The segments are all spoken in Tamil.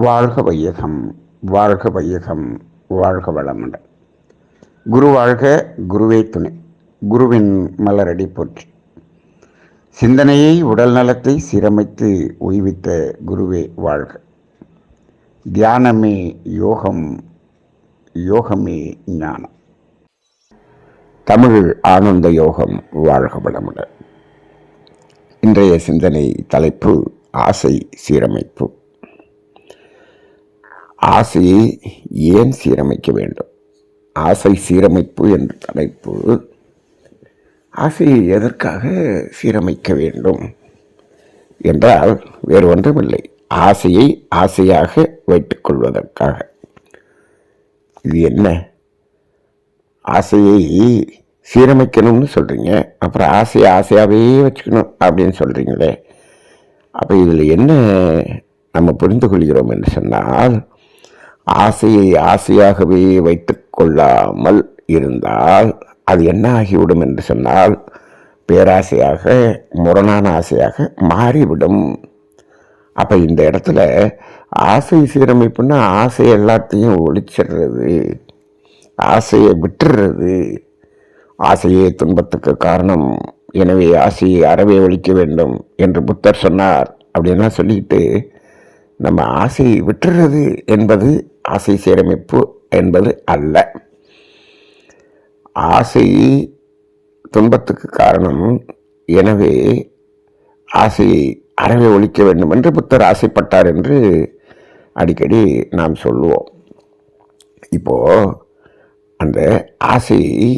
வாழ்க வையகம், வாழ்க வையகம், வாழ்க வளமுடன். குரு வாழ்க, குருவே துணை. குருவின் மலரடி போற்றி. சிந்தனையை உடல் நலத்தை சீரமைத்து உய்வித்த குருவே வாழ்க. தியானமே யோகம், யோகமே ஞானம். தமிழ் ஆனந்த யோகம். வாழ்க வளமுடன். இன்றைய சிந்தனை தலைப்பு ஆசை சீரமைப்பு. ஆசையை ஏன் சீரமைக்க வேண்டும்? ஆசை சீரமைப்பு என்ற தலைப்பு. ஆசையை எதற்காக சீரமைக்க வேண்டும் என்றால் வேறு ஒன்றுமில்லை, ஆசையை ஆசையாக வைத்துக் கொள்வதற்காக. இது என்ன? ஆசையை சீரமைக்கணும்னு சொல்கிறீங்க, அப்புறம் ஆசையை ஆசையாகவே வச்சுக்கணும் அப்படின்னு சொல்கிறீங்களே. அப்போ இதில் என்ன நம்ம புரிந்து கொள்கிறோம் என்று சொன்னால், ஆசையை ஆசையாகவே வைத்து கொள்ளாமல் இருந்தால் அது என்ன ஆகிவிடும் என்று சொன்னால், பேராசையாக, முரணான ஆசையாக மாறிவிடும். அப்போ இந்த இடத்துல ஆசை சீரமைப்புன்னா ஆசை எல்லாத்தையும் ஒழிச்சிடுறது, ஆசையை விட்டுறது. ஆசையே துன்பத்துக்கு காரணம், எனவே ஆசையை அறவே ஒழிக்க வேண்டும் என்று புத்தர் சொன்னார் அப்படின்லாம் சொல்லிக்கிட்டு நம்ம ஆசையை விட்டுறது என்பது ஆசை சீரமைப்பு என்பது அல்ல. ஆசை துன்பத்துக்கு காரணம், எனவே ஆசையை அறவே ஒழிக்க வேண்டும் என்று புத்தர் ஆசைப்பட்டார் என்று அடிக்கடி நாம் சொல்லுவோம். இப்போ அந்த ஆசையை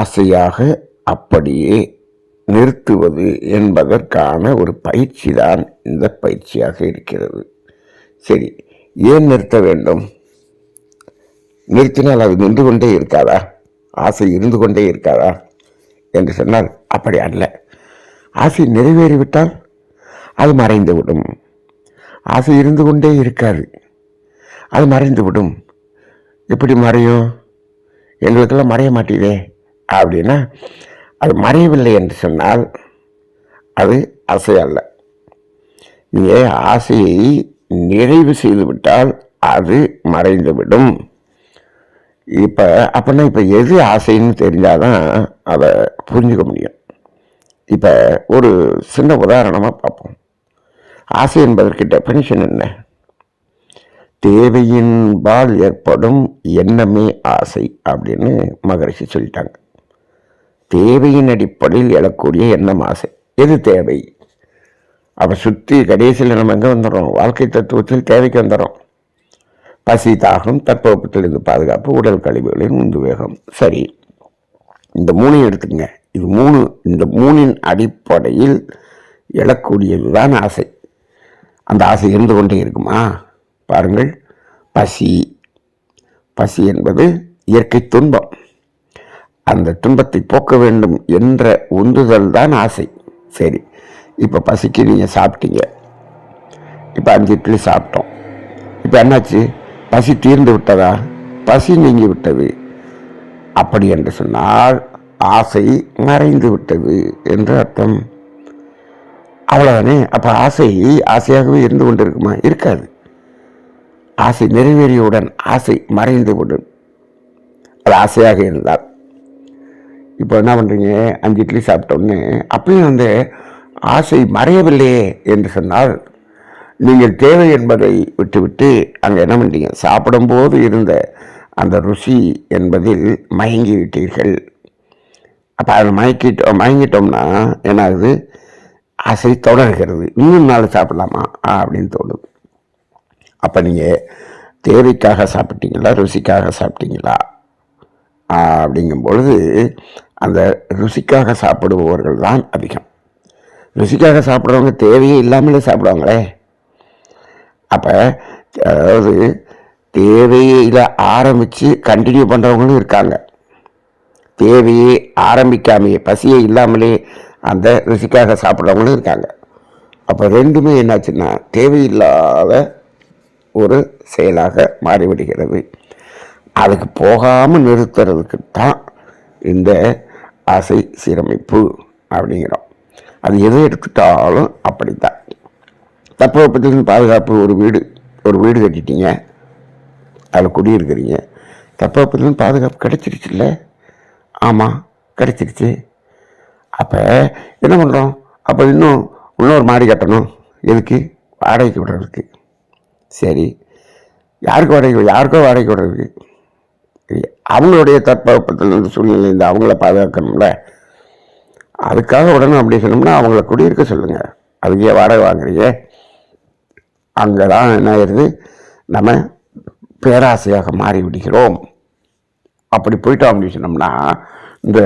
ஆசையாக அப்படியே நிறுத்துவது என்பதற்கான ஒரு பயிற்சி தான் இந்த பயிற்சியாக இருக்கிறது. சரி, ஏன் நிறுத்த வேண்டும்? நிறுத்தினால் அது நின்று கொண்டே இருக்காதா? ஆசை இருந்து கொண்டே இருக்காதா என்று சொன்னால் அப்படி அல்ல. ஆசை நிறைவேறிவிட்டால் அது மறைந்துவிடும். ஆசை இருந்து கொண்டே இருக்காது, அது மறைந்துவிடும். எப்படி மறையும்? எங்களுக்கெல்லாம் மறைய மாட்டேதே அப்படின்னா, அது மறையவில்லை என்று சொன்னால் அது ஆசை அல்ல. நீங்கள் ஆசையை நிறைவு செய்துவிட்டால் அது மறைந்துவிடும். அப்படின்னா இப்போ எது ஆசைன்னு தெரிஞ்சாதான் அதை புரிஞ்சுக்க முடியும். இப்போ ஒரு சின்ன உதாரணமாக பார்ப்போம். ஆசை என்பதற்கு டெஃபினிஷன் என்ன? தேவையின்பால் ஏற்படும் எண்ணமே ஆசை அப்படின்னு மகரிஷி சொல்லிட்டாங்க. தேவையின் அடிப்படையில் எழக்கூடிய எண்ணம் ஆசை. எது தேவை? அப்போ சுற்றி கடைசியில் நம்ம எங்கே வந்துடுறோம்? வாழ்க்கை தத்துவத்தில் தேவைக்கு வந்துடுறோம். பசி, தாகம், தட்பவெப்பத்திலிருந்து பாதுகாப்பு, உடல் கழிவுகளின் உந்துவேகம். சரி, இந்த மூணையும் எடுத்துங்க. இந்த மூணின் அடிப்படையில் எழக்கூடியது தான் ஆசை. அந்த ஆசை இருந்து கொண்டே இருக்குமா? பாருங்கள், பசி என்பது இயற்கை துன்பம். அந்த துன்பத்தை போக்க வேண்டும் என்ற உந்துதல் தான் ஆசை. சரி, இப்போ பசிக்கு நீங்கள் சாப்பிட்டீங்க. இப்போ 5 இட்லி சாப்பிட்டோம். இப்போ என்னாச்சு? பசி தீர்ந்து விட்டதா? பசி நீங்கி விட்டது. அப்படி என்று சொன்னால் ஆசை மறைந்து விட்டது என்று அர்த்தம். அவ்வளோதானே. அப்போ ஆசை ஆசையாகவே இருந்து கொண்டு இருக்குமா? இருக்காது. ஆசை நிறைவேறியவுடன் ஆசை மறைந்து விடும், அது ஆசையாக இருந்தால். இப்போ என்ன பண்ணுறீங்க? 5 இட்லி சாப்பிட்டோன்னு அப்பயும் ஆசை மறையவில்லையே என்று சொன்னால், நீங்கள் தேவை என்பதை விட்டுவிட்டு அங்கே என்ன பண்ணுறீங்க? சாப்பிடும்போது இருந்த அந்த ருசி என்பதில் மயங்கி விட்டீர்கள். அப்போ அதை மயங்கிட்டோம்னா என்ன ஆகுது? ஆசை தொடர்கிறது. இன்னும் நாள் சாப்பிடலாமா அப்படின்னு தோணுது. அப்போ நீங்கள் தேவைக்காக சாப்பிட்டீங்களா, ருசிக்காக சாப்பிட்டீங்களா அப்படிங்கும் பொழுது அந்த ருசிக்காக சாப்பிடுபவர்கள் தான் அதிகம். ருசிக்காக சாப்பிட்றவங்க தேவையே இல்லாமலே சாப்பிடுவாங்களே. அப்போ அதாவது தேவையில் ஆரம்பித்து கண்டினியூ பண்ணுறவங்களும் இருக்காங்க. தேவையே ஆரம்பிக்காமையே, பசியே இல்லாமலே அந்த ருசிக்காக சாப்பிட்றவங்களும் இருக்காங்க. அப்போ ரெண்டுமே என்னாச்சுன்னா தேவையில்லாத ஒரு செயலாக மாறிவிடுகிறது. அதுக்கு போகாமல் நிறுத்துறதுக்கு தான் இந்த ஆசை சீரமைப்பு அப்படிங்கிறோம். அது எதை எடுத்துட்டாலும் அப்படித்தான். தட்பவெப்பத்திலிருந்து பாதுகாப்பு. ஒரு வீடு ஒரு வீடு கட்டிட்டீங்க, அதில் குடியிருக்கிறீங்க, தட்பவெப்பத்திலேருந்து பாதுகாப்பு கிடைச்சிருச்சுல்ல? ஆமாம், கிடைச்சிருச்சு. அப்போ என்ன பண்ணுறோம்? அப்போ இன்னொரு மாடி கட்டணும். எதுக்கு? வாடகைக்கு விடுறதுக்கு. சரி, யாருக்கோ வாடகைக்கு விடுறதுக்கு. அவங்களுடைய தட்பவெப்பத்திலிருந்து சூழ்நிலையிலேருந்து அவங்கள பாதுகாக்கணும்ல. அதுக்காக விடணும் அப்படி சொன்னோம்னா அவங்கள குடியிருக்க சொல்லுங்கள். அதுக்கே வாடகை வாங்குறீங்க. அங்கே தான் என்ன ஆயிடுது, நம்ம பேராசையாக மாறி விடுகிறோம். அப்படி போயிட்டோம் அப்படின்னு சொன்னோம்னா இந்த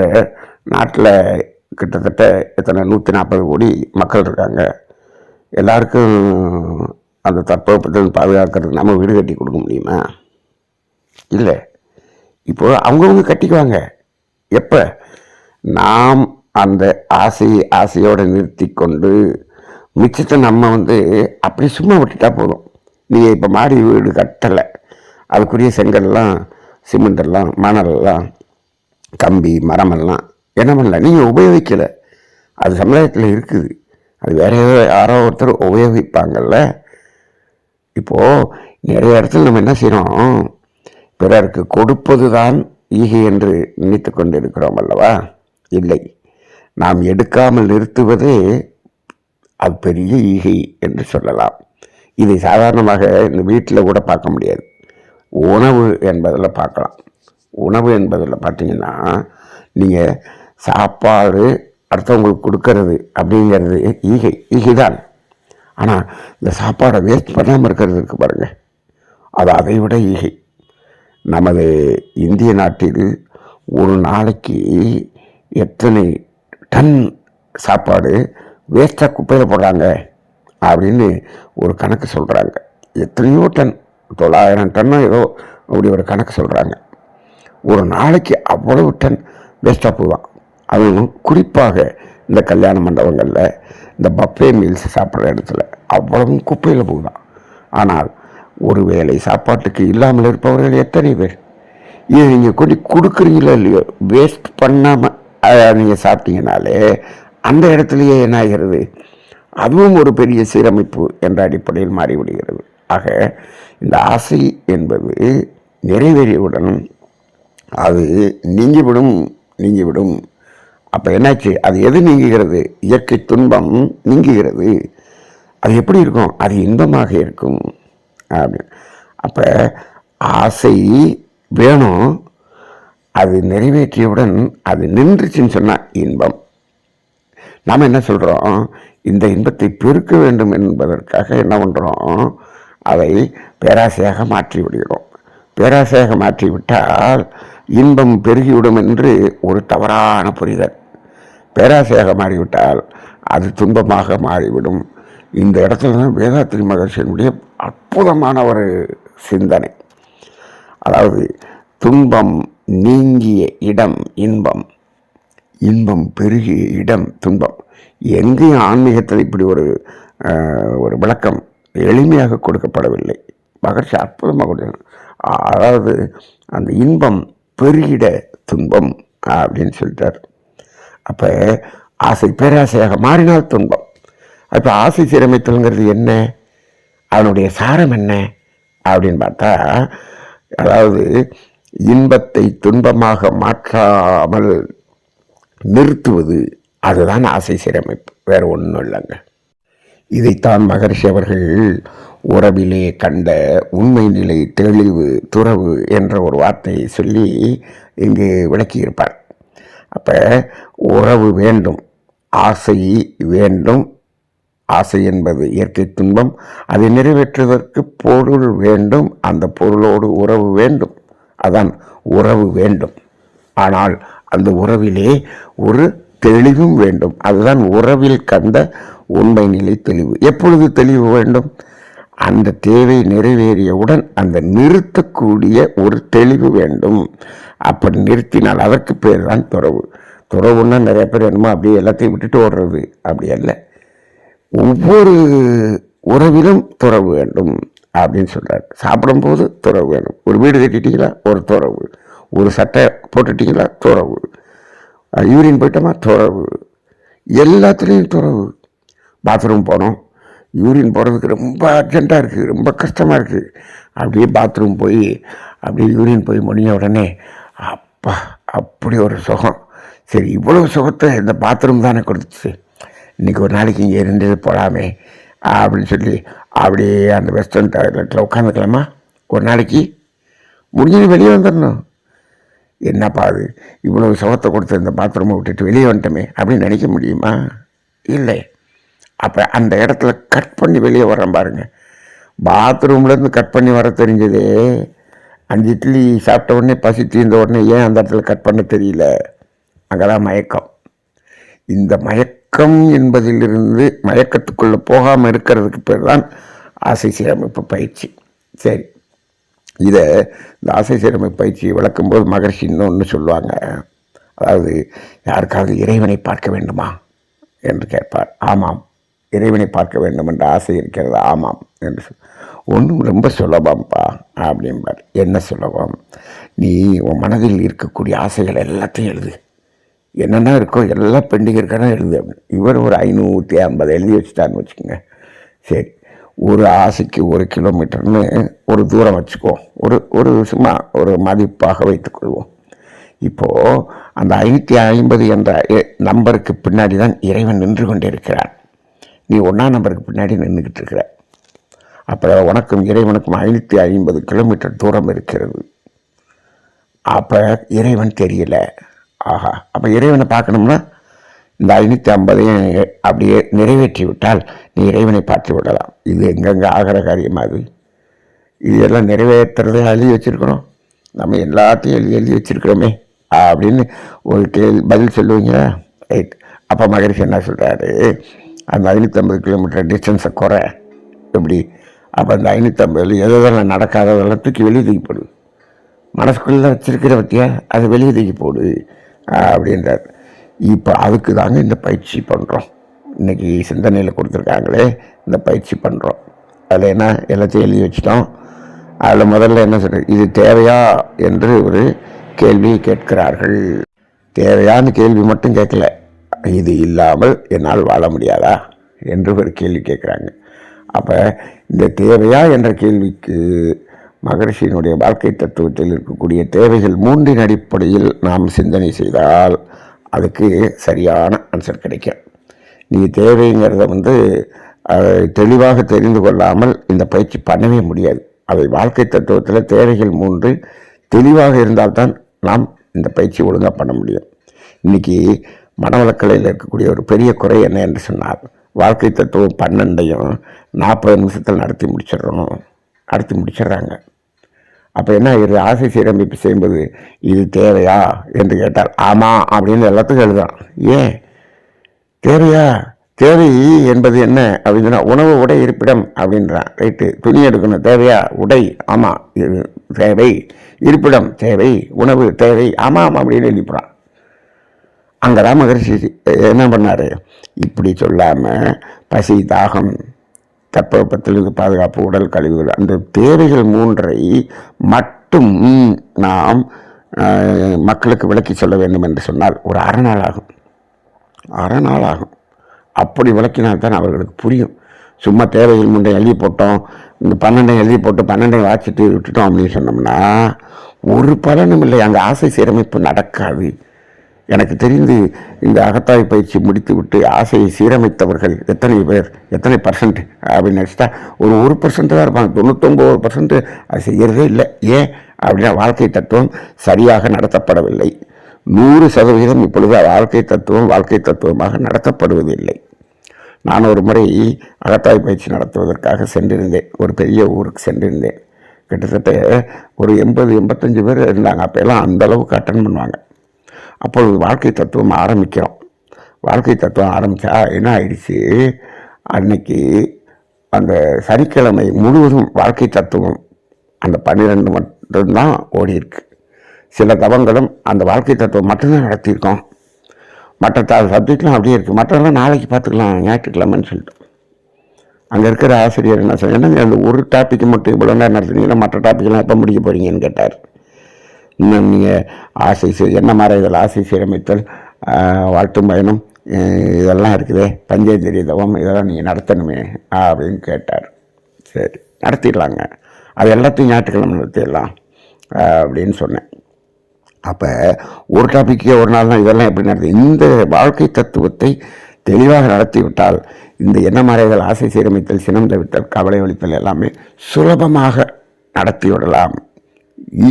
நாட்டில் கிட்டத்தட்ட எத்தனை 140 கோடி மக்கள் இருக்காங்க. எல்லாருக்கும் அந்த தட்பவெப்பத்திலிருந்து பாதுகாக்கிறதுக்கு நம்ம வீடு கட்டி கொடுக்க முடியுமா? இல்லை. இப்போது அவங்கவுங்க கட்டிக்குவாங்க. எப்போ? நாம் அந்த ஆசையோடு நிறுத்தி கொண்டு மிச்சத்தை நம்ம அப்படி சும்மா விட்டுட்டா போதும். நீங்கள் இப்போ மாடி வீடு கட்டலை, அதுக்குரிய செங்கல்லாம், சிமெண்டெல்லாம், மணலெல்லாம், கம்பி, மரமெல்லாம் என்ன பண்ணல, நீங்கள் உபயோகிக்கலை. அது சமுதாயத்தில் இருக்குது. அது வேற யாரோ ஒருத்தர் உபயோகிப்பாங்கள்ல. இப்போது நிறைய இடத்துல நம்ம என்ன செய்கிறோம், பிறருக்கு கொடுப்பது தான் ஈகை என்று நினைத்து கொண்டு இருக்கிறோம் அல்லவா? இல்லை, நாம் எடுக்காமல் நிறுத்துவதே அது பெரிய ஈகை என்று சொல்லலாம். இதை சாதாரணமாக இந்த வீட்டில் கூட பார்க்க முடியாது. உணவு என்பதில் பார்க்கலாம். உணவு என்பதில் பார்த்தீங்கன்னா, நீங்கள் சாப்பாடு அடுத்தவங்களுக்கு கொடுக்கறது அப்படிங்கிறது ஈகை தான். ஆனால் இந்த சாப்பாடை வேஸ்ட் பண்ணாமல் இருக்கிறது இருக்கு பாருங்கள், அது அதை விட ஈகை. நமது இந்திய நாட்டில் ஒரு நாளைக்கு எத்தனை டன் சாப்பாடு வேஸ்ட்டாக குப்பையில் போடுறாங்க அப்படின்னு ஒரு கணக்கு சொல்கிறாங்க. எத்தனையோ டன், 900 டன்னோ ஏதோ அப்படி ஒரு கணக்கு சொல்கிறாங்க. ஒரு நாளைக்கு அவ்வளவு டன் வேஸ்ட்டாக போவான். அதுவும் குறிப்பாக இந்த கல்யாண மண்டபங்களில், இந்த பஃபே மீல்ஸ் சாப்பிட்ற இடத்துல அவ்வளவும் குப்பையில் போகுதான். ஆனால் ஒரு வேளை சாப்பாட்டுக்கு இல்லாமல் இருப்பவர்கள் எத்தனை பேர்? இதை நீங்கள் கொண்டு கொடுக்குறீங்களோ இல்லையோ, வேஸ்ட் பண்ணாமல் நீங்கள் சாப்பிட்டீங்கனாலே அந்த இடத்துலையே என்ன ஆகிறது, அதுவும் ஒரு பெரிய சீரமைப்பு என்ற அடிப்படையில் மாறிவிடுகிறது. ஆக இந்த ஆசை என்பது நிறைவேறியவுடன் அது நீங்கிவிடும். அப்போ என்னாச்சு, அது எது நீங்குகிறது? இயற்கை துன்பம் நீங்குகிறது. அது எப்படி இருக்கும்? அது இன்பமாக இருக்கும் அப்படின்னு. அப்போ ஆசை வேணும், அது நிறைவேற்றியவுடன் அது நின்றுச்சுன்னு சொன்னால் இன்பம். நாம் என்ன சொல்கிறோம், இந்த இன்பத்தை பெருக்க வேண்டும் என்பதற்காக என்ன பண்ணுறோம், அதை பேராசையாக மாற்றி விடுகிறோம். பேராசையாக மாற்றிவிட்டால் இன்பம் பெருகிவிடும் என்று ஒரு தவறான புரிதல். பேராசையாக மாறிவிட்டால் அது துன்பமாக மாறிவிடும். இந்த இடத்துல தான் வேதாத்ரி மகர்ஷியினுடைய அற்புதமான ஒரு சிந்தனை. அதாவது துன்பம் நீங்கிய இடம் இன்பம், இன்பம் பெருகிய இடம் துன்பம். எங்கேயும் ஆன்மீகத்தில் இப்படி ஒரு விளக்கம் எளிமையாக கொடுக்கப்படவில்லை. மகர்ஷி அற்புதமாக கொடுத்தாங்க. அதாவது அந்த இன்பம் பெருகிட துன்பம் அப்படின்னு சொல்லிட்டார். அப்போ ஆசை பேராசையாக மாறினால் துன்பம். அப்போ ஆசை சீரமைத்தல்ங்கிறது என்ன, அதனுடைய சாரம் என்ன அப்படின்னு பார்த்தா, அதாவது இன்பத்தை துன்பமாக மாற்றாமல் நிறுத்துவது, அதுதான் ஆசை சீரமைப்பு, வேறு ஒன்றும் இல்லைங்க. இதைத்தான் மகர்ஷி அவர்கள் உறவிலே கண்ட உண்மை நிலை தெளிவு துறவு என்ற ஒரு வார்த்தையை சொல்லி இங்கு விளக்கியிருப்பார். அப்போ உறவு வேண்டும், ஆசை வேண்டும். ஆசை என்பது இயற்கை துன்பம். அதை நிறைவேற்றுவதற்கு பொருள் வேண்டும், அந்த பொருளோடு உறவு வேண்டும். அதான் உறவு வேண்டும். ஆனால் அந்த உறவிலே ஒரு தெளிவும் வேண்டும். அதுதான் உறவில் கண்ட உண்மை நிலை தெளிவு. எப்பொழுது தெளிவு வேண்டும்? அந்த தேவை நிறைவேறியவுடன் அந்த நிறுத்தக்கூடிய ஒரு தெளிவு வேண்டும். அப்படி நிறுத்தினால் அதற்கு பேர் தான் துறவு. துறவுன்னா நிறைய பேர் என்னமோ அப்படியே எல்லாத்தையும் விட்டுட்டு ஓடுறது, அப்படி அல்ல. ஒவ்வொரு உறவிலும் துறவு வேண்டும் அப்படின்னு சொல்கிறார். சாப்பிடும்போது துறவு வேணும். ஒரு வீடு கட்டிட்டீங்களா, ஒரு துறவு. ஒரு சட்டை போட்டுட்டீங்களா, துறவு. யூரின் போயிட்டோமா, துறவு. எல்லாத்துலேயும் துறவு. பாத்ரூம் போனோம், யூரின் போகிறதுக்கு ரொம்ப அர்ஜெண்ட்டாக இருக்குது, ரொம்ப கஷ்டமாக இருக்குது. அப்படியே பாத்ரூம் போய் அப்படியே யூரின் போய் முடிஞ்ச உடனே அப்பா அப்படி ஒரு சுகம். சரி, இவ்வளோ சுகத்தை இந்த பாத்ரூம் தானே கொடுத்துச்சு, இன்றைக்கி ஒரு நாளைக்கு இங்கே இருந்தது போகலாமே அப்படின்னு சொல்லி அப்படியே அந்த வெஸ்டர்ன் டாய்லெட்டில் உட்காந்துக்கலாமா ஒரு நாளைக்கு, முடிஞ்சது வெளியே வந்துடணும். என்னப்பா அது இவ்வளோ சுகத்தை கொடுத்த இந்த பாத்ரூமை விட்டுட்டு வெளியே வந்துட்டோமே அப்படின்னு நினைக்க முடியுமா? இல்லை. அப்போ அந்த இடத்துல கட் பண்ணி வெளியே வர்றேன் பாருங்கள். பாத்ரூம்லேருந்து கட் பண்ணி வர தெரிஞ்சதே 5 இட்லி சாப்பிட்ட உடனே பசி தீர்ந்த உடனே ஏன் அந்த இடத்துல கட் பண்ண தெரியல? அங்கே தான் மயக்கம். இந்த மயக்கம் என்பதிலிருந்து மயக்கத்துக்குள்ளே போகாமல் இருக்கிறதுக்கு பேர் தான் ஆசை சீரமைப்பு பயிற்சி. சரி, இதை இந்த ஆசை சீரமைப்பு பயிற்சியை விளக்கும்போது மகரிஷி இன்னொன்று சொல்லுவாங்க. அதாவது, யாருக்காவது இறைவனை பார்க்க வேண்டுமா என்று கேட்பார். ஆமாம், இறைவனை பார்க்க வேண்டும் என்ற ஆசை இருக்கிறது. ஆமாம் என்று ஒன்றும் ரொம்ப சுலபம்ப்பா அப்படிம்பார். என்ன சுலபம்? நீ உன் மனதில் இருக்கக்கூடிய ஆசைகள் எல்லாத்தையும் எழுது, என்னென்ன இருக்கோ எல்லாம் பெண்டிங் இருக்கணும் எழுது. இவர் ஒரு 550 எழுதி வச்சுட்டான்னு வச்சுக்கோங்க. சரி, ஒரு ஆசைக்கு 1 கிலோமீட்டர்னு ஒரு தூரம் வச்சுக்குவோம், ஒரு சும்மா ஒரு மதிப்பாக வைத்துக்கொள்வோம். இப்போது அந்த 550 என்ற நம்பருக்கு பின்னாடி தான் இறைவன் நின்று கொண்டே இருக்கிறான். நீ 1ஆம் நம்பருக்கு பின்னாடி நின்றுக்கிட்டு இருக்கிற. அப்போ உனக்கும் இறைவனுக்கும் 550 கிலோமீட்டர் தூரம் இருக்கிறது. அப்போ இறைவன் தெரியல. ஆஹா, அப்போ இறைவனை பார்க்கணும்னா இந்த 550 அப்படியே நிறைவேற்றி விட்டால் நீ இறைவனை பார்த்து விடலாம். இது எங்கெங்கே ஆகிற காரியமாகுது? இதெல்லாம் நிறைவேற்றுறதை எழுதி வச்சுருக்கிறோம், நம்ம எல்லாத்தையும் எழுதி வச்சுருக்கிறோமே அப்படின்னு ஒரு பதில் சொல்லுவீங்களா? ரைட். அப்போ மகரிஷி என்ன சொல்கிறாரு, அந்த 550 கிலோமீட்டர் டிஸ்டன்ஸை குறை. எப்படி? அப்போ அந்த 550 எதெல்லாம் நடக்காததெல்லாம் தூக்கி வெளியே தூக்கி போடு, மனசுக்குள்ளே வச்சுருக்கிற பற்றியா அது வெளியே தூக்கி போடு அப்படின்றார். இப்போ அதுக்கு தாங்க இந்த பயிற்சி பண்ணுறோம். இன்றைக்கி சிந்தனையில் கொடுத்துருக்காங்களே, இந்த பயிற்சி பண்ணுறோம். அதில் என்ன எல்லாத்தையும் எழுதி வச்சிட்டோம். அதில் முதல்ல என்ன சொல்கிறது, இது தேவையா என்று ஒரு கேள்வி கேட்கிறார்கள். தேவையான கேள்வி மட்டும் கேட்கல, இது இல்லாமல் என்னால் வாழ முடியாதா என்று ஒரு கேள்வி கேட்குறாங்க. அப்போ இந்த தேவையா என்ற கேள்விக்கு மகரிஷியினுடைய வாழ்க்கை தத்துவத்தில் இருக்கக்கூடிய தேவைகள் 3 அடிப்படையில் நாம் சிந்தனை செய்தால் அதுக்கு சரியான ஆன்சர் கிடைக்கும். நீ தேவைங்கிறத தெளிவாக தெரிந்து கொள்ளாமல் இந்த பயிற்சி பண்ணவே முடியாது. அவை வாழ்க்கை தத்துவத்தில் தேவைகள் 3 தெளிவாக இருந்தால்தான் நாம் இந்த பயிற்சி ஒழுங்காக பண்ண முடியும். இன்றைக்கி மனவளக்கலையில் இருக்கக்கூடிய ஒரு பெரிய குறை என்ன என்று சொன்னார், வாழ்க்கை தத்துவம் 12ஐயும் 40 நிமிஷத்தில் நடத்தி முடிச்சிடுறாங்க. அப்போ என்ன ஆகிடுது, ஆசை சீரமைப்பு செய்யும்போது இது தேவையா என்று கேட்டால் ஆமாம் அப்படின்னு எல்லாத்துக்கும் எழுதான். ஏன் தேவையா? தேவை என்பது என்ன அப்படின்னா உணவு, உடை, இருப்பிடம் அப்படின்றான். ரைட்டு. துணி எடுக்கணும், தேவையா? உடை, ஆமாம் தேவை. இருப்பிடம் தேவை, உணவு தேவை, ஆமாம் அப்படின்னு எழுதிப்புறான். அங்கே தான் மகரிஷி என்ன பண்ணார், இப்படி சொல்லாமல் பசி, தாகம், தட்பவெப்பத்திலிருந்து பாதுகாப்பு, உடல் கழிவுகள், அந்த தேவைகள் 3ஐ மட்டும் நாம் மக்களுக்கு விளக்கி சொல்ல வேண்டும் என்று சொன்னால் ஒரு அரை நாள் ஆகும். அப்படி விளக்கினால்தான் அவர்களுக்கு புரியும். சும்மா தேவைகள் 3 எழுதி போட்டோம், இந்த 12 எழுதி போட்டு 12 வாச்சிட்டு விட்டுட்டோம் அப்படின்னு சொன்னோம்னா ஒரு பலனும் இல்லை. அங்கே ஆசை சீரமைப்பு நடக்காது. எனக்கு தெரிந்து இந்த அகத்தாய் பயிற்சி முடித்து விட்டு ஆசையை சீரமைத்தவர்கள் எத்தனை பேர், எத்தனை % அப்படின்னு நினச்சிட்டா ஒரு 1% தான் இருப்பாங்க. 99% அது செய்கிறதே இல்லை. ஏன் அப்படின்னா வாழ்க்கை தத்துவம் சரியாக நடத்தப்படவில்லை. 100% இப்பொழுது வாழ்க்கை தத்துவமாக நடத்தப்படுவதில்லை. நான் ஒரு முறை அகத்தாய் பயிற்சி நடத்துவதற்காக சென்றிருந்தேன். ஒரு பெரிய ஊருக்கு சென்றிருந்தேன். கிட்டத்தட்ட ஒரு 80-85 பேர் இருந்தாங்க. அப்போ எல்லாம் அந்தளவுக்கு அட்டன் பண்ணுவாங்க. அப்பொழுது வாழ்க்கை தத்துவம் ஆரம்பிக்கிறோம். வாழ்க்கை தத்துவம் ஆரம்பித்தா என்ன ஆயிடுச்சு, அன்னைக்கு அந்த சனிக்கிழமை முழுவதும் வாழ்க்கை தத்துவம் அந்த 12 மட்டும்தான் ஓடி இருக்கு. சில தவங்களும் அந்த வாழ்க்கை தத்துவம் மட்டும்தான் நடத்தியிருக்கோம். மற்ற சப்ஜெக்ட்லாம் அப்படியே இருக்குது. மற்றெல்லாம் நாளைக்கு பார்த்துக்கலாம், ஞாயிற்றுக்கிழமைன்னு சொல்லிட்டு. அங்கே இருக்கிற ஆசிரியர் என்ன சொன்னீங்கன்னா, அந்த ஒரு டாப்பிக்கு மட்டும் இவ்வளோ நேரம் நடத்துனீங்கன்னா மற்ற டாப்பிக்கெல்லாம் எப்போ முடிக்க போகிறீங்கன்னு கேட்டார். இன்னும் நீங்கள் என்ன மாதிரி இதில் ஆசை சீரமைத்தல், வாழ்த்தும் பயணம், இதெல்லாம் இருக்குதே பஞ்சேந்திரிய தவம் இதெல்லாம் நீங்கள் நடத்தணுமே அப்படின்னு கேட்டார். சரி நடத்திடலாங்க, அது எல்லாத்தையும் ஞாயிற்றுக்கிழமை நடத்திடலாம் அப்படின்னு சொன்னேன். அப்போ ஒரு டாப்பிக்கே ஒரு நாள் தான் இதெல்லாம் எப்படி நடத்தி இந்த வாழ்க்கை தத்துவத்தை தெளிவாக நடத்திவிட்டால் இந்த எண்ணமறைகள், ஆசை சீரமைத்தல், சினம் தவிர்த்தல், கவலை ஒழித்தல் எல்லாமே சுலபமாக நடத்தி விடலாம்,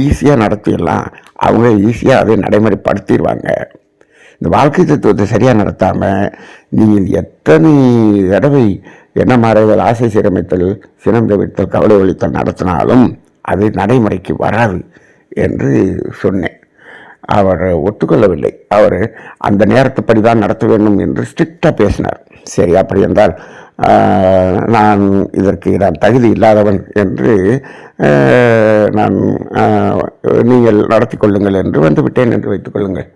ஈஸியாக நடத்திடலாம். அவங்க ஈஸியாக அதை நடைமுறைப்படுத்திடுவாங்க. இந்த வாழ்க்கை தத்துவத்தை சரியாக நடத்தாமல் நீங்கள் எத்தனை தடவை எண்ணமறைகள், ஆசை சீரமைத்தல், சினம் தவிர்த்தல், கவலை ஒழித்தல் நடத்தினாலும் அது நடைமுறைக்கு வராது என்று சொன்னேன். அவர் ஒத்துக்கொள்ளவில்லை. அவர் அந்த நேரத்துப்படி தான் நடத்த வேண்டும் என்று ஸ்ட்ரிக்டாக பேசினார். சரி, அப்படி என்றால் நான் தகுதி இல்லாதவன் என்று நீங்கள் நடத்தி கொள்ளுங்கள் என்று வந்துவிட்டேன் என்று வைத்துக்கொள்ளுங்கள்.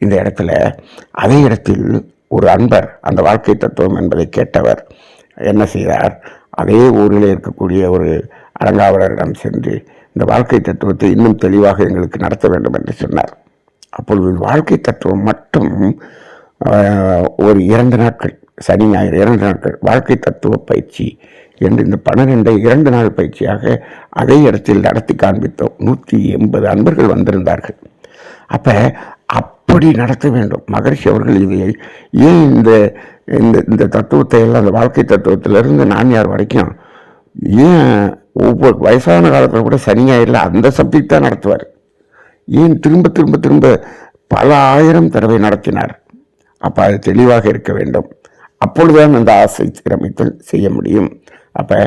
இந்த இடத்துல அதே இடத்தில் ஒரு அன்பர் அந்த வாழ்க்கை தத்துவம் என்பதை கேட்டவர் என்ன செய்தார், அதே ஊரில் இருக்கக்கூடிய ஒரு அறங்காவலரிடம் சென்று இந்த வாழ்க்கை தத்துவத்தை இன்னும் தெளிவாக எங்களுக்கு நடத்த வேண்டும் என்று சொன்னார். அப்பொழுது வாழ்க்கை தத்துவம் மட்டும் ஒரு 2 நாட்கள், சனி ஞாயிறு 2 நாட்கள் வாழ்க்கை தத்துவ பயிற்சி என்று இந்த 12 2 நாள் பயிற்சியாக அதே இடத்தில் நடத்தி காண்பித்தோம். 180 அன்பர்கள் வந்திருந்தார்கள். அப்படி நடத்த வேண்டும். மகரிஷி அவர்கள் இதை ஏன் இந்த இந்த தத்துவத்தை எல்லாம் அந்த வாழ்க்கை தத்துவத்திலிருந்து நான்யார் வரைக்கும் ஏன் ஒவ்வொரு வயசான காலத்தில் கூட சனி ஞாயிறில் அந்த சப்ஜெக்ட் தான் நடத்துவார். ஏன் திரும்ப திரும்ப திரும்ப பல 1000 தடவை நடத்தினார்? அப்போ அது தெளிவாக இருக்க வேண்டும். அப்பொழுதுதான் அந்த ஆசை சீரமைத்தல் செய்ய முடியும். அப்போ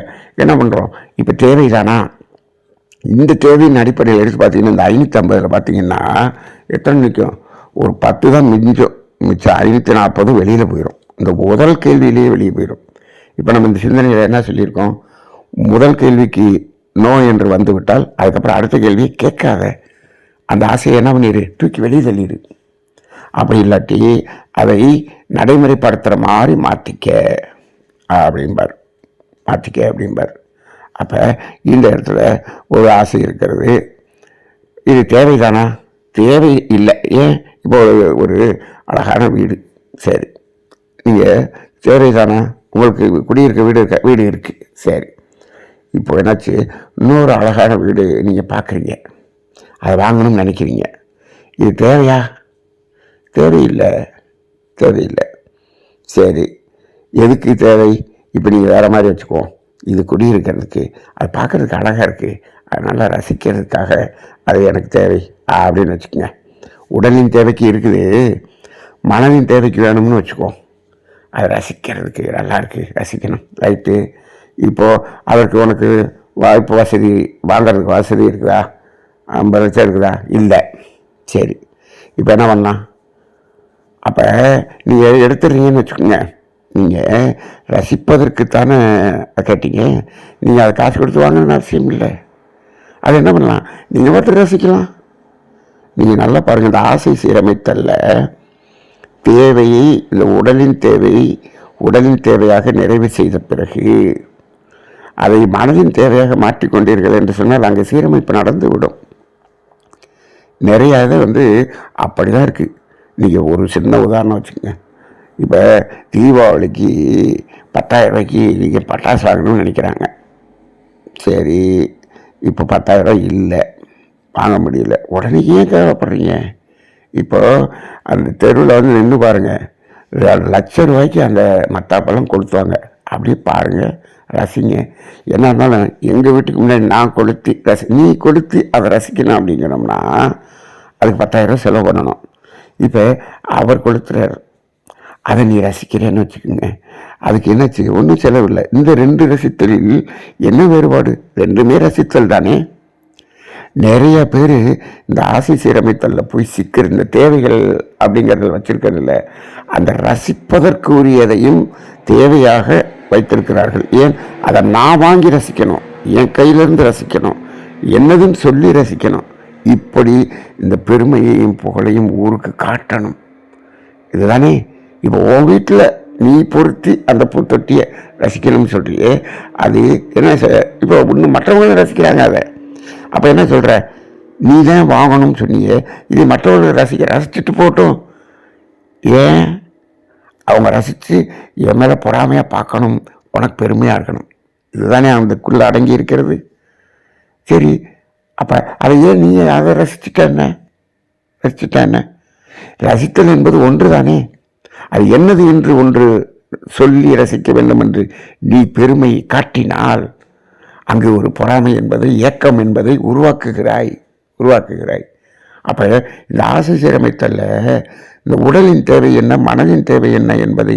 என்ன பண்ணுறோம், இப்போ தேவைதானா? இந்த தேவையின் அடிப்படையில் எடுத்து பார்த்தீங்கன்னா இந்த 550 பார்த்தீங்கன்னா எத்தனை நிற்கும், ஒரு 10 தான் மிச்சம் 540 வெளியில் போயிடும். இந்த முதல் கேள்வியிலேயே வெளியே போயிடும். இப்போ நம்ம இந்த சிந்தனையில் என்ன சொல்லியிருக்கோம், முதல் கேள்விக்கு நோ என்று வந்துவிட்டால் அதுக்கப்புறம் அடுத்த கேள்வியை கேட்காத, அந்த ஆசையை என்ன பண்ணிடு, தூக்கி வெளியே தள்ளிடு. அப்படி இல்லாட்டி அதை நடைமுறைப்படுத்துகிற மாதிரி மாற்றிக்க அப்படிம்பார். அப்போ இந்த இடத்துல ஒரு ஆசை இருக்கிறது, இது தேவைதானா? தேவை இல்லை. ஏன், இப்போ ஒரு அழகான வீடு, சரி நீங்கள் தேவைதானா? உங்களுக்கு குடியிருக்க வீடு இருக்குது, சரி. இப்போ என்னாச்சு, இன்னொரு அழகான வீடு நீங்கள் பார்க்குறீங்க, அதை வாங்கணும்னு நினைக்கிறீங்க. இது தேவையா? தேவையில்லை. சரி, எதுக்கு தேவை? இப்போ நீங்கள் வேறு மாதிரி வச்சுக்குவோம், இது குடியிருக்கிறதுக்கு, அது பார்க்குறதுக்கு அழகாக இருக்குது, அதனால் ரசிக்கிறதுக்காக அது எனக்கு தேவை அப்படின்னு வச்சுக்கோங்க. உடலின் தேவைக்கு இருக்குது, மனதின் தேவைக்கு வேணும்னு வச்சுக்குவோம். அதை ரசிக்கிறதுக்கு நல்லா இருக்குது, ரசிக்கணும், ரைட்டு. இப்போது அதற்கு உனக்கு வாய்ப்பு வசதி, வாங்கிறதுக்கு வசதி இருக்குதா? 50 லட்சம் இருக்குதா? இல்லை. சரி, இப்போ என்ன பண்ணலாம்? அப்போ நீங்கள் எடுத்துடுறீங்கன்னு வச்சுக்கோங்க. நீங்கள் ரசிப்பதற்குத்தானே கேட்டீங்க, நீங்கள் அதை காசு கொடுத்து வாங்கணும்னு அவசியம் இல்லை. அது என்ன பண்ணலாம், நீங்கள் மட்டும் ரசிக்கலாம். நீங்கள் நல்லா பாருங்கள், இந்த ஆசை சீரமைத்தல்ல தேவையை, இந்த உடலின் தேவையாக நிறைவு செய்த பிறகு அதை மனதின் தேவையாக மாற்றிக்கொண்டீர்கள் என்று சொன்னால் அங்கே சீரமைப்பு நடந்து விடும். நிறைய இது அப்படி தான் இருக்குது. நீங்கள் ஒரு சின்ன உதாரணம் வச்சுக்கோங்க. இப்போ தீபாவளிக்கு 10,000 ரூபாய்க்கு நீங்கள் பட்டாசு வாங்கணும்னு நினைக்கிறாங்க. சரி, இப்போ 10,000 இல்லை, வாங்க முடியல. உடனே ஏன் தேவைப்படுறீங்க? இப்போது அந்த தெருவில் நின்று பாருங்கள், 1,00,000 ரூபாய்க்கு அந்த மத்தாப்பெல்லாம் கொளுத்துவாங்க. அப்படியே பாருங்கள், ரசிங்க. என்ன இருந்தாலும் எங்கள் வீட்டுக்கு முன்னாடி நான் கொளுத்தி நீ கொளுத்தி அதை ரசிக்கணும் அப்படிங்கிறோம்னா அதுக்கு 10,000 ரூபா செலவு பண்ணணும். இப்போ அவர் கொளுத்துறார், அதை நீ ரசிக்கிறேன்னு வச்சுக்கோங்க, அதுக்கு என்னாச்சு, ஒன்றும் செலவில்லை. இந்த 2 ரசித்தலில் என்ன வேறுபாடு? 2மே ரசித்தல் தானே. நிறைய பேர் இந்த ஆசை சீரமைத்தலில் போய் சிக்கிற இந்த தேவைகள் அப்படிங்கிறத வச்சிருக்கிறதில்ல, அந்த ரசிப்பதற்கு உரியதையும் தேவையாக வைத்திருக்கிறார்கள். ஏன், அதை நான் வாங்கி ரசிக்கணும், என் கையிலேருந்து ரசிக்கணும், என்னதுன்னு சொல்லி ரசிக்கணும். இப்படி இந்த பெருமையையும் புகழையும் ஊருக்கு காட்டணும். இதுதானே. இப்போ உன் வீட்டில் நீ பொருத்தி அந்த பூத்தொட்டியை ரசிக்கணும்னு சொல்றியே, அது என்ன, இப்போ இன்னும் மற்றவங்களும் ரசிக்கிறாங்க அதை. அப்போ என்ன சொல்கிற, நீ தான் வாங்கணும்னு சொன்னியே, இது மற்றவர்கள் ரசிச்சுட்டு போட்டோம். ஏன் அவங்க ரசித்து என் மேலே பொறாமையாக பார்க்கணும், உனக்கு பெருமையாக இருக்கணும். இதுதானே அதுக்குள்ளே அடங்கி இருக்கிறது. சரி, அப்போ அதை ஏன் நீ அதை ரசிச்சுட்டா என்ன? ரசித்தல் என்பது ஒன்று தானே. அது என்னது என்று ஒன்று சொல்லி ரசிக்க வேண்டும் என்று நீ பெருமை காட்டினால் அங்கு ஒரு பொறாமை என்பதை, ஏக்கம் என்பதை உருவாக்குகிறாய். அப்போ இந்த ஆசை சீரமைத்தல்ல, இந்த உடலின் தேவை என்ன, மனதின் தேவை என்ன என்பதை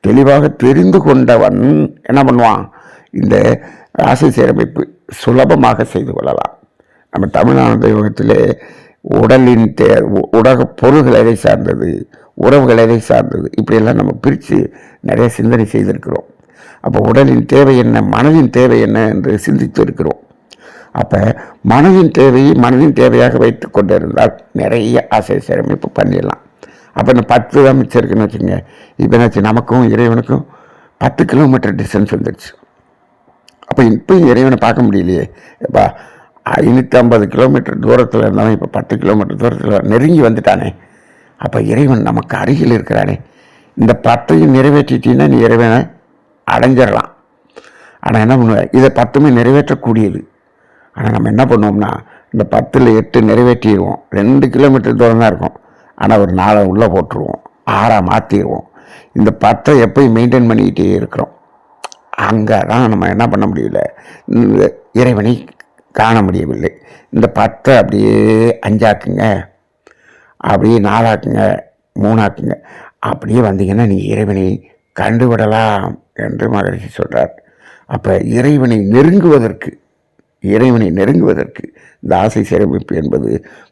தெளிவாக தெரிந்து கொண்டவன் என்ன பண்ணுவான், இந்த ஆசை சீரமைப்பு சுலபமாக செய்து கொள்ளலாம். நம்ம தமிழ்நாடு யோகத்திலே உடலின் உலக பொருள்கள் எதை சார்ந்தது, உறவுகள் எதை சார்ந்தது, இப்படியெல்லாம் நம்ம பிரித்து நிறைய சிந்தனை செய்திருக்கிறோம். அப்போ உடலின் தேவை என்ன, மனதின் தேவை என்ன என்று சிந்தித்து இருக்கிறோம். அப்போ மனதின் தேவையாக வைத்து கொண்டு இருந்தால் நிறைய ஆசை சீரமைப்பு பண்ணிடலாம். அப்போ இந்த 10 தான் மிச்சம் இருக்குன்னு வச்சுங்க. இப்போ என்னாச்சு, நமக்கும் இறைவனுக்கும் 10 கிலோமீட்டர் டிஸ்டன்ஸ் வந்துடுச்சு. அப்போ இப்போயும் இறைவனை பார்க்க முடியலையே. இப்போ 550 கிலோமீட்டர் தூரத்தில் இருந்தாலும் இப்போ 10 கிலோமீட்டர் தூரத்தில் நெருங்கி வந்துட்டானே. அப்போ இறைவன் நமக்கு அருகில் இருக்கிறானே. இந்த 10ஐயும் நிறைவேற்றிட்டீங்கன்னா நீ இறைவனை அடைஞ்சிடலாம். ஆனால் என்ன பண்ணுவேன், இதை 10மே நிறைவேற்றக்கூடியது. ஆனால் நம்ம என்ன பண்ணுவோம்னா, இந்த 10ல் 8 நிறைவேற்றிடுவோம். 2 கிலோமீட்டர் தூரம் தான் இருக்கும். ஆனால் ஒரு 4 உள்ளே போட்டுருவோம், 6 மாற்றிடுவோம். இந்த 10ஐ எப்போயும் மெயின்டைன் பண்ணிக்கிட்டே இருக்கிறோம். அங்கே தான் நம்ம என்ன பண்ண முடியல, இந்த இறைவனை காண முடியவில்லை. இந்த 10 அப்படியே 5 ஆக்குங்க, அப்படியே 4 ஆக்குங்க, 3 ஆக்குங்க. அப்படியே வந்தீங்கன்னா நீ இறைவனை கண்டுவிடலாம் என்று மகரிஷி சொல்கிறார். அப்போ இறைவனை நெருங்குவதற்கு இந்த ஆசை சீரமைப்பு என்பது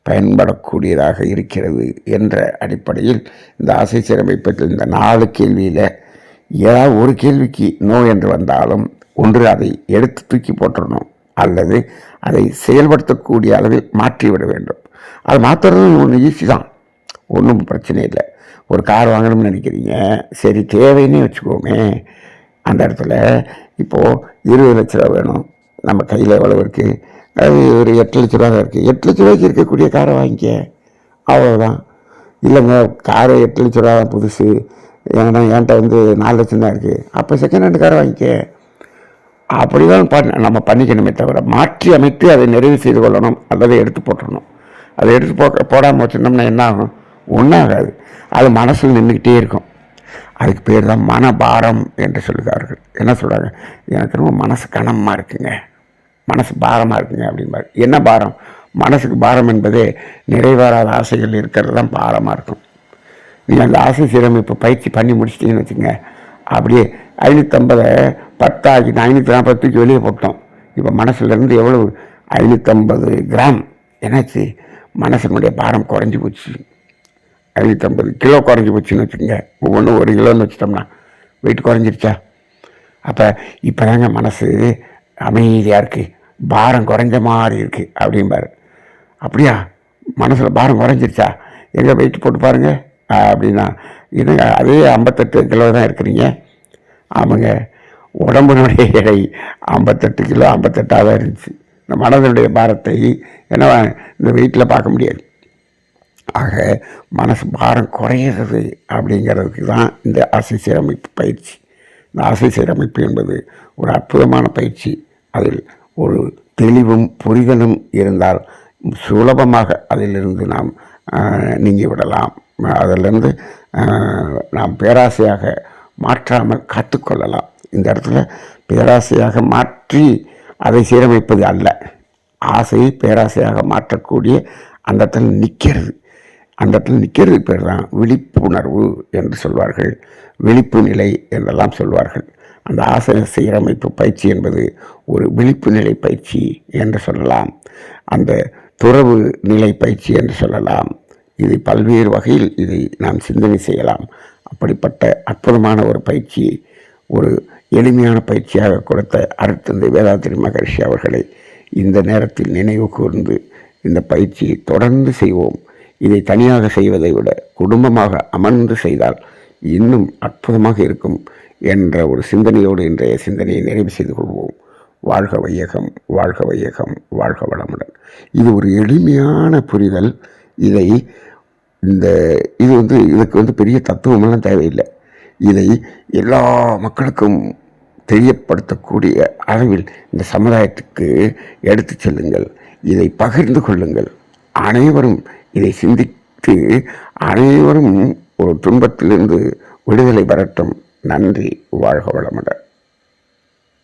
பயன்படக்கூடியதாக இருக்கிறது என்ற அடிப்படையில் இந்த ஆசை சீரமைப்பத்தில் இந்த 4 கேள்வியில் ஏதாவது ஒரு கேள்விக்கு நோ என்று வந்தாலும் ஒன்று அதை எடுத்து தூக்கி போட்டுடணும், அல்லது அதை செயல்படுத்தக்கூடிய அளவில் மாற்றிவிட வேண்டும். அது மாற்றுறது ஒன்று ஈஸி தான், ஒன்றும் பிரச்சனை இல்லை. ஒரு கார் வாங்கணும்னு நினைக்கிறீங்க, சரி தேவைன்னே வச்சுக்கோமே. அந்த இடத்துல இப்போது 20 லட்ச ரூபா வேணும், நம்ம கையில் எவ்வளவு இருக்குது, அது ஒரு 8 லட்ச ரூபா தான் இருக்குது. 8 லட்ச ரூபாய்க்கு இருக்கக்கூடிய காரை வாங்கிக்க, அவ்வளோதான். இல்லைங்க காரை 8 லட்ச ரூபா புதுசு, ஏன்னா என்கிட்ட 4 லட்சம் தான் இருக்குது, அப்போ செகண்ட் ஹேண்ட் காரை வாங்கிக்க. அப்படி தான் நம்ம பண்ணிக்கணுமே தவிர மாற்றி அமைத்து அதை நிறைவு செய்து கொள்ளணும், அல்லது எடுத்து போட்டுடணும். அதை எடுத்து போடாமல் வச்சுருந்தோம்னா என்ன ஆகும், ஒன்றாகாது. அது மனசில் நின்றுக்கிட்டே இருக்கும். அதுக்கு பேர் தான் மனபாரம் என்று சொல்லுகிறார்கள். என்ன சொல்கிறாங்க, எனக்கு ரொம்ப மனசு கனமாக இருக்குங்க, மனசு பாரமாக இருக்குங்க அப்படின்பாரு. என்ன பாரம்? மனசுக்கு பாரம் என்பதே நிறைவேறாத ஆசைகள் இருக்கிறது தான் பாரமாக இருக்கும். நீங்கள் அந்த ஆசை சீரமைப்பு பயிற்சி பண்ணி முடிச்சிட்டிங்கன்னு வச்சுங்க, அப்படியே 550 10 ஆகி 540 வெளியே போட்டோம். இப்போ மனசுலேருந்து எவ்வளவு 550 கிராம் என்னாச்சு, மனசனுடைய பாரம் குறைஞ்சி போச்சு. 550 கிலோ குறைஞ்சி போச்சுன்னு வச்சுக்கோங்க. ஒவ்வொன்றும் 1 கிலோன்னு வச்சுட்டோம்னா வெயிட் குறைஞ்சிருச்சா? அப்போ இப்போ தாங்க மனசு அமைதியாக இருக்குது, பாரம் குறைஞ்ச மாதிரி இருக்குது அப்படிம்பாரு. அப்படியா, மனசில் பாரம் குறைஞ்சிருச்சா, எங்கே வெயிட் போட்டு பாருங்கள் அப்படின்னா, இதுங்க அதே 58 கிலோ தான் இருக்கிறீங்க. ஆமாங்க, உடம்புனுடைய எடை 58 கிலோ 58 தான் இருந்துச்சு. இந்த மனதனுடைய பாரத்தை என்னவா இந்த வெயிட்டில் பார்க்க முடியாது. ஆக மனசு பாரம் குறையிறது அப்படிங்கிறதுக்கு தான் இந்த ஆசை சீரமைப்பு பயிற்சி. இந்த ஆசை சீரமைப்பு என்பது ஒரு அற்புதமான பயிற்சி. அதில் ஒரு தெளிவும் புரிதலும் இருந்தால் சுலபமாக அதிலிருந்து நாம் நீங்கி விடலாம். அதிலிருந்து நாம் பேராசையாக மாற்றாமல் காத்துக்கொள்ளலாம். இந்த இடத்துல பேராசையாக மாற்றி அதை சீரமைப்பது அல்ல, ஆசையை பேராசையாக மாற்றக்கூடிய அந்த இடத்துல நிற்கிறது. அந்த இடத்துல நிற்கிறதுக்கு பேர் தான் விழிப்புணர்வு என்று சொல்வார்கள், விழிப்பு நிலை என்றெல்லாம் சொல்வார்கள். அந்த ஆசை சீரமைப்பு பயிற்சி என்பது ஒரு விழிப்பு நிலை பயிற்சி என்று சொல்லலாம், அந்த துறவு நிலை பயிற்சி என்று சொல்லலாம். இது பல்வேறு வகையில் இதை நாம் சிந்தனை செய்யலாம். அப்படிப்பட்ட அற்புதமான ஒரு பயிற்சி, ஒரு எளிமையான பயிற்சியாக கொடுத்த அருட்தந்தை வேதாத்திரி மகரிஷி அவர்களை இந்த நேரத்தில் நினைவு கூர்ந்து இந்த பயிற்சியை தொடர்ந்து செய்வோம். இதை தனியாக செய்வதை விட குடும்பமாக அமர்ந்து செய்தால் இன்னும் அற்புதமாக இருக்கும் என்ற ஒரு சிந்தனையோடு இன்றைய சிந்தனையை நிறைவு செய்து கொள்வோம். வாழ்க வையகம், வாழ்க வையகம், வாழ்க வளமுடன். இது ஒரு எளிமையான புரிதல். இதுக்கு பெரிய தத்துவமெல்லாம் தேவையில்லை. இதை எல்லா மக்களுக்கும் தெரியப்படுத்தக்கூடிய அளவில் இந்த சமுதாயத்துக்கு எடுத்து செல்லுங்கள். இதை பகிர்ந்து கொள்ளுங்கள். அனைவரும் இதை சிந்தித்து அனைவரும் ஒரு துன்பத்திலிருந்து விடுதலை பெறட்டும். நன்றி. வாழ்க வளமுடன்.